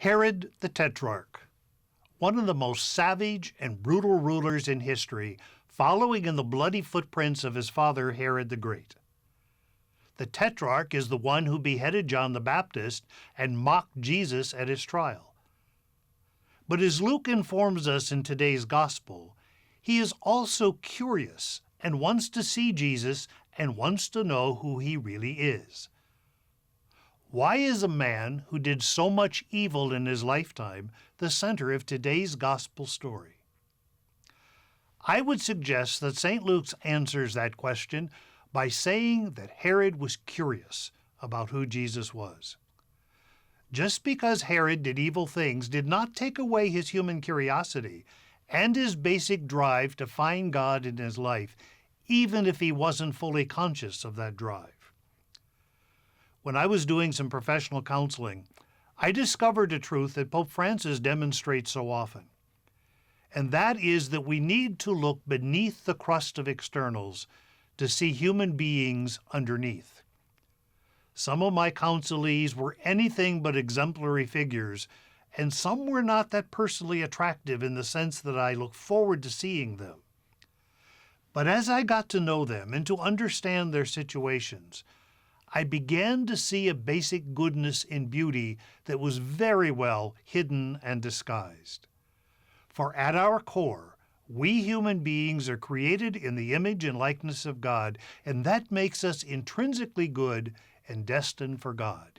Herod the Tetrarch, one of the most savage and brutal rulers in history, following in the bloody footprints of his father Herod the Great. The Tetrarch is the one who beheaded John the Baptist and mocked Jesus at his trial. But as Luke informs us in today's Gospel, he is also curious and wants to see Jesus and wants to know who he really is. Why is a man who did so much evil in his lifetime the center of today's Gospel story? I would suggest that St. Luke answers that question by saying that Herod was curious about who Jesus was. Just because Herod did evil things did not take away his human curiosity and his basic drive to find God in his life, even if he wasn't fully conscious of that drive. When I was doing some professional counseling, I discovered a truth that Pope Francis demonstrates so often, and that is that we need to look beneath the crust of externals to see human beings underneath. Some of my counselees were anything but exemplary figures, and some were not that personally attractive in the sense that I look forward to seeing them. But as I got to know them and to understand their situations, I began to see a basic goodness in beauty that was very well hidden and disguised. For at our core, we human beings are created in the image and likeness of God, and that makes us intrinsically good and destined for God.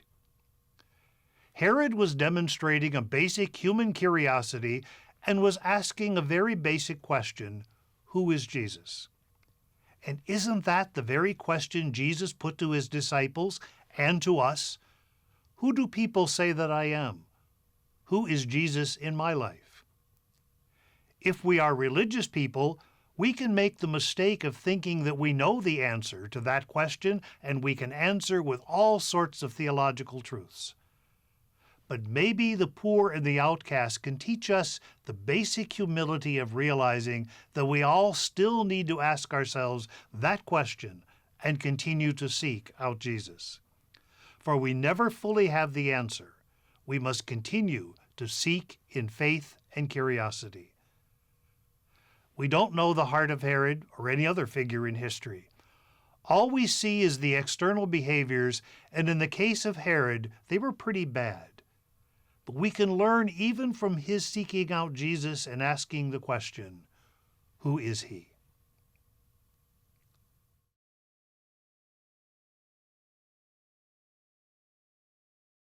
Herod was demonstrating a basic human curiosity and was asking a very basic question: who is Jesus? And isn't that the very question Jesus put to his disciples and to us? Who do people say that I am? Who is Jesus in my life? If we are religious people, we can make the mistake of thinking that we know the answer to that question and we can answer with all sorts of theological truths. But maybe the poor and the outcast can teach us the basic humility of realizing that we all still need to ask ourselves that question and continue to seek out Jesus. For we never fully have the answer. We must continue to seek in faith and curiosity. We don't know the heart of Herod or any other figure in history. All we see is the external behaviors, and in the case of Herod, they were pretty bad. But we can learn even from his seeking out Jesus and asking the question, who is he?